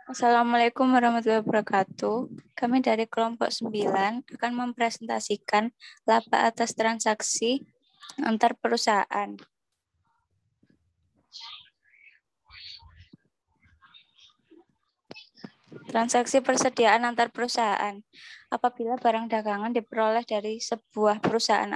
Assalamualaikum warahmatullahi wabarakatuh. Kami dari kelompok 9 akan mempresentasikan laba atas transaksi antar perusahaan. Transaksi persediaan antar perusahaan. Apabila barang dagangan diperoleh dari sebuah perusahaan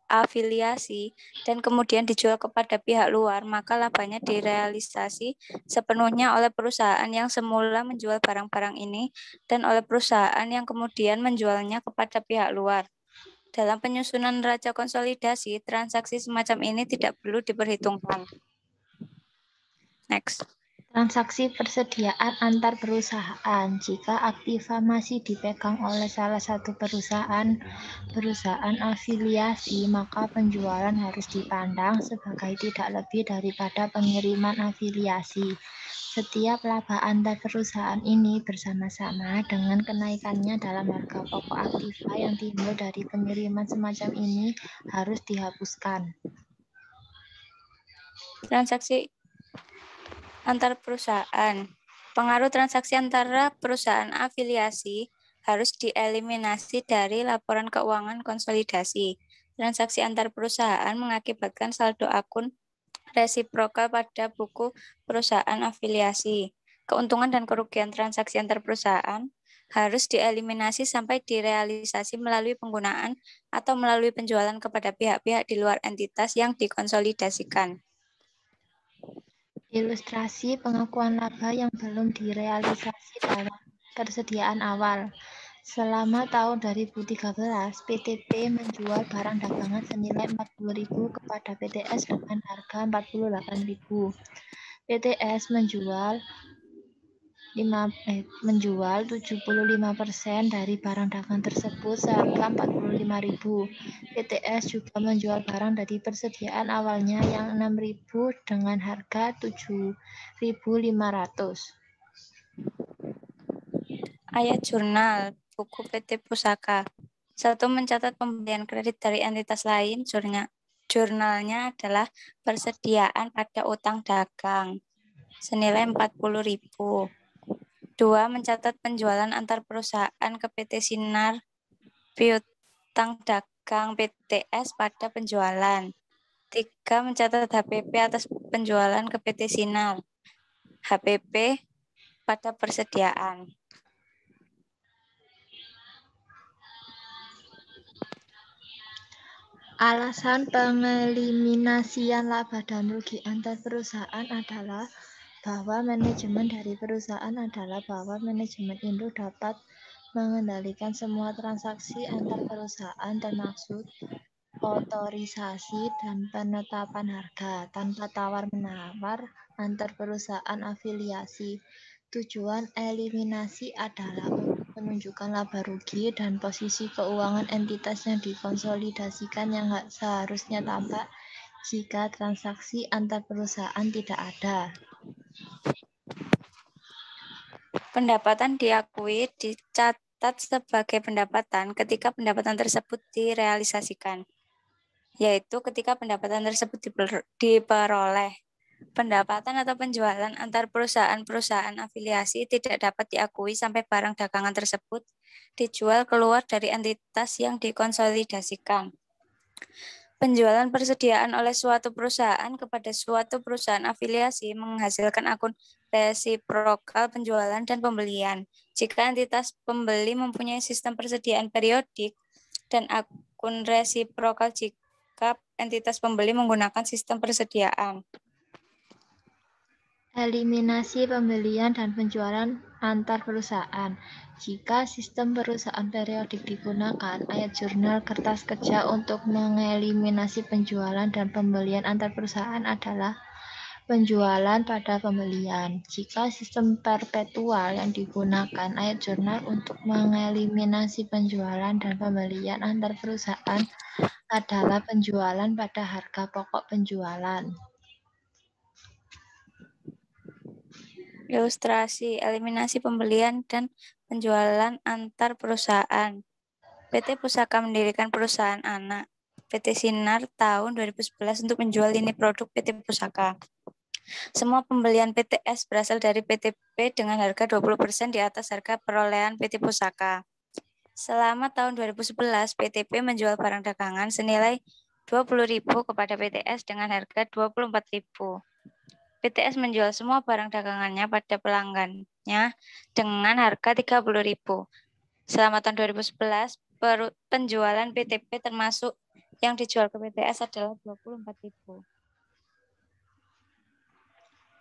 afiliasi dan kemudian dijual kepada pihak luar, maka labanya direalisasi sepenuhnya oleh perusahaan yang semula menjual barang-barang ini dan oleh perusahaan yang kemudian menjualnya kepada pihak luar. Dalam penyusunan neraca konsolidasi, transaksi semacam ini tidak perlu diperhitungkan. Next. Transaksi persediaan antar perusahaan. Jika aktiva masih dipegang oleh salah satu perusahaan afiliasi, maka penjualan harus dipandang sebagai tidak lebih daripada pengiriman afiliasi. Setiap laba antar perusahaan ini bersama-sama dengan kenaikannya dalam harga pokok aktiva yang timbul dari pengiriman semacam ini harus dihapuskan. Transaksi antar perusahaan. Pengaruh transaksi antara perusahaan afiliasi harus dieliminasi dari laporan keuangan konsolidasi. Transaksi antar perusahaan mengakibatkan saldo akun resiprokal pada buku perusahaan afiliasi. Keuntungan dan kerugian transaksi antar perusahaan harus dieliminasi sampai direalisasi melalui penggunaan atau melalui penjualan kepada pihak-pihak di luar entitas yang dikonsolidasikan. Ilustrasi pengakuan laba yang belum direalisasi dalam persediaan awal. Selama tahun 2013, PTP menjual barang dagangan senilai 40.000 kepada PTS dengan harga 48.000. PTS menjual 75% dari barang dagangan tersebut seharga 45.000. PTS juga menjual barang dari persediaan awalnya yang 6.000 dengan harga 7.500. Ayat jurnal buku PT Pusaka. 1. Mencatat pembelian kredit dari entitas lain. Jurnalnya adalah persediaan pada utang dagang senilai 40.000. 2. Mencatat penjualan antar perusahaan ke PT Sinar piutang dagang PTS pada penjualan. 3. Mencatat HPP atas penjualan ke PT Sinar. HPP pada persediaan. Alasan pengeliminasian laba dan rugi antar perusahaan adalah bahwa manajemen dari perusahaan adalah bahwa manajemen induk dapat mengendalikan semua transaksi antar perusahaan termasuk otorisasi dan penetapan harga tanpa tawar-menawar antar perusahaan afiliasi. Tujuan eliminasi adalah untuk menunjukkan laba rugi dan posisi keuangan entitas yang dikonsolidasikan yang seharusnya tampak jika transaksi antar perusahaan tidak ada. Pendapatan diakui dicatat sebagai pendapatan ketika pendapatan tersebut direalisasikan, yaitu ketika pendapatan tersebut diperoleh. Pendapatan atau penjualan antar perusahaan afiliasi tidak dapat diakui sampai barang dagangan tersebut dijual keluar dari entitas yang dikonsolidasikan. Penjualan persediaan oleh suatu perusahaan kepada suatu perusahaan afiliasi menghasilkan akun resiprokal penjualan dan pembelian. Jika entitas pembeli mempunyai sistem persediaan periodik dan akun resiprokal jika entitas pembeli menggunakan sistem persediaan. Eliminasi pembelian dan penjualan antar perusahaan. Jika sistem perusahaan periodik digunakan, ayat jurnal kertas kerja untuk mengeliminasi penjualan dan pembelian antar perusahaan adalah penjualan pada pembelian. Jika sistem perpetual yang digunakan, ayat jurnal untuk mengeliminasi penjualan dan pembelian antar perusahaan adalah penjualan pada harga pokok penjualan. Ilustrasi eliminasi pembelian dan penjualan antar perusahaan. PT Pusaka mendirikan perusahaan anak PT Sinar tahun 2011 untuk menjual lini produk PT Pusaka. Semua pembelian PTS berasal dari PTP dengan harga 20% di atas harga perolehan PT Pusaka. Selama tahun 2011, PTP menjual barang dagangan senilai 20.000 kepada PTS dengan harga 24.000. PTS menjual semua barang dagangannya pada pelanggannya dengan harga 30.000. Selama tahun 2011, penjualan PTP termasuk yang dijual ke PTS adalah 24.000.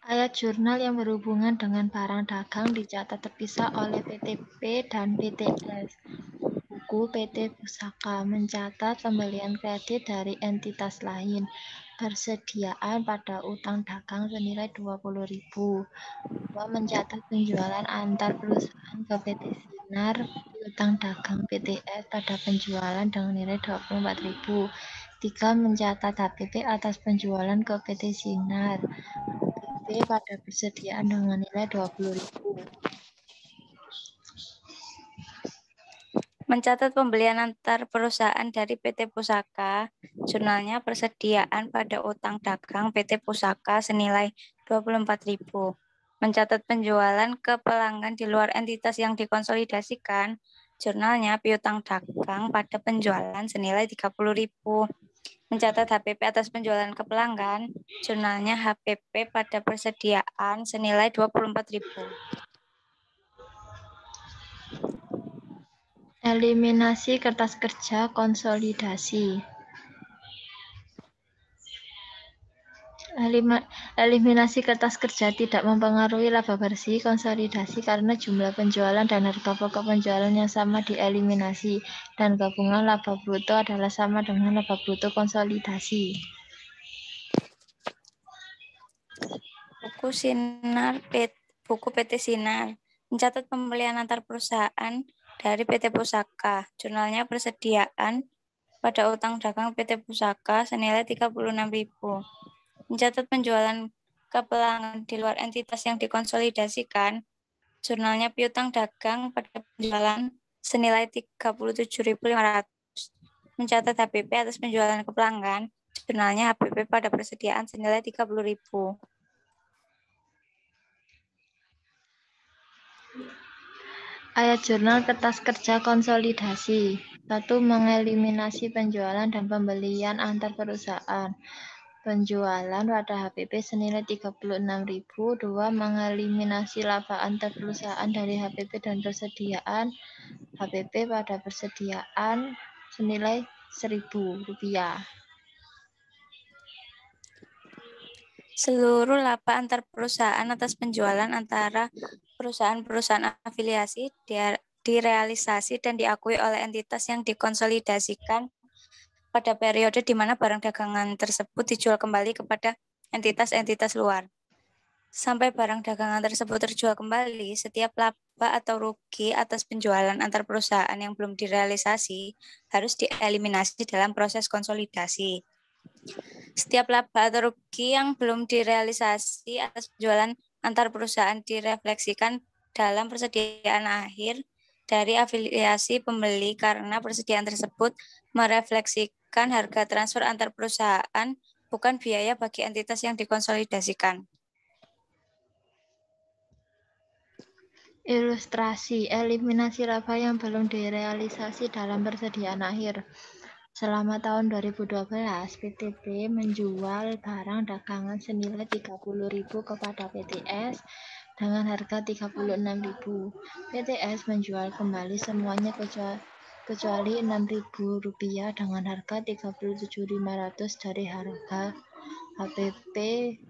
Ayat jurnal yang berhubungan dengan barang dagang dicatat terpisah oleh PTP dan PTS. Buku PT Pusaka mencatat pembelian kredit dari entitas lain, persediaan pada utang dagang senilai 20.000. Mencatat penjualan antar perusahaan ke PT Sinar, piutang dagang PTS pada penjualan dengan nilai 24.000. 3. Mencatat HPP atas penjualan ke PT Sinar, HPP pada persediaan dengan nilai 20.000. Mencatat pembelian antar perusahaan dari PT Pusaka, jurnalnya persediaan pada utang dagang PT Pusaka senilai 24.000. Mencatat penjualan ke pelanggan di luar entitas yang dikonsolidasikan, jurnalnya piutang dagang pada penjualan senilai 30.000. Mencatat HPP atas penjualan ke pelanggan, jurnalnya HPP pada persediaan senilai 24.000. Eliminasi kertas kerja konsolidasi. Eliminasi kertas kerja tidak mempengaruhi laba bersih konsolidasi karena jumlah penjualan dan harga pokok penjualan yang sama dieliminasi, dan gabungan laba bruto adalah sama dengan laba bruto konsolidasi. Buku PT Sinar mencatat pembelian antar perusahaan dari PT Pusaka. Jurnalnya persediaan pada utang dagang PT Pusaka senilai 36.000. Mencatat penjualan ke pelanggan di luar entitas yang dikonsolidasikan. Jurnalnya piutang dagang pada penjualan senilai 37.500. Mencatat HPP atas penjualan ke pelanggan. Jurnalnya HPP pada persediaan senilai 30.000. Ayat jurnal kertas kerja konsolidasi. 1. Mengeliminasi penjualan dan pembelian antar perusahaan. Penjualan pada HPP senilai 36.000. 2. Mengeliminasi laba antar perusahaan dari HPP dan persediaan. HPP pada persediaan senilai Rp1.000. Seluruh laba antar perusahaan atas penjualan antara perusahaan-perusahaan afiliasi direalisasi dan diakui oleh entitas yang dikonsolidasikan pada periode di mana barang dagangan tersebut dijual kembali kepada entitas-entitas luar. Sampai barang dagangan tersebut terjual kembali, setiap laba atau rugi atas penjualan antar perusahaan yang belum direalisasi harus dieliminasi dalam proses konsolidasi. Setiap laba atau rugi yang belum direalisasi atas penjualan antar perusahaan direfleksikan dalam persediaan akhir dari afiliasi pembeli karena persediaan tersebut merefleksikan harga transfer antar perusahaan, bukan biaya bagi entitas yang dikonsolidasikan. Ilustrasi, eliminasi laba yang belum direalisasi dalam persediaan akhir. Selama tahun 2012, PTP menjual barang dagangan senilai 30.000 kepada PTS dengan harga 36.000. PTS menjual kembali semuanya kecuali Rp6.000 dengan harga 37.500 dari harga HPP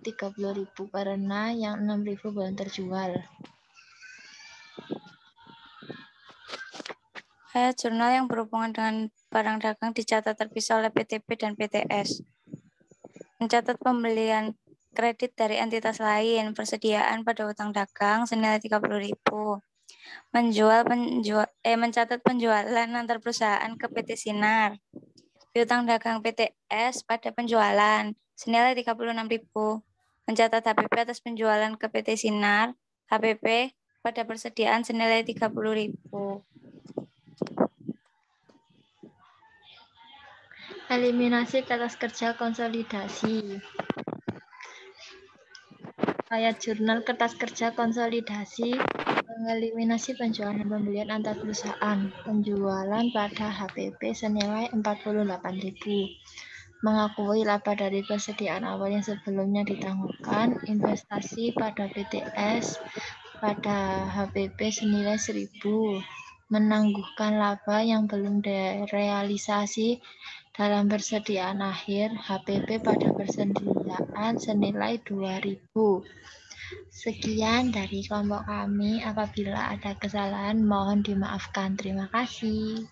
30.000 karena yang 6.000 belum terjual. Jurnal yang berhubungan dengan barang dagang dicatat terpisah oleh PTP dan PTS. Mencatat pembelian kredit dari entitas lain, persediaan pada utang dagang senilai 30.000. Mencatat penjualan antar perusahaan ke PT Sinar. Piutang dagang PTS pada penjualan senilai 36.000. Mencatat HPP atas penjualan ke PT Sinar, HPP pada persediaan senilai 30.000. Eliminasi kertas kerja konsolidasi. Ayat jurnal kertas kerja konsolidasi mengeliminasi penjualan dan pembelian antar perusahaan. Penjualan pada HPP senilai 48.000. Mengakui laba dari persediaan awal yang sebelumnya ditangguhkan. Investasi pada PTS pada HPP senilai 1.000. Menangguhkan laba yang belum direalisasi dalam persediaan akhir HPP pada persediaan senilai 2.000. Sekian dari kelompok kami. Apabila ada kesalahan mohon dimaafkan. Terima kasih.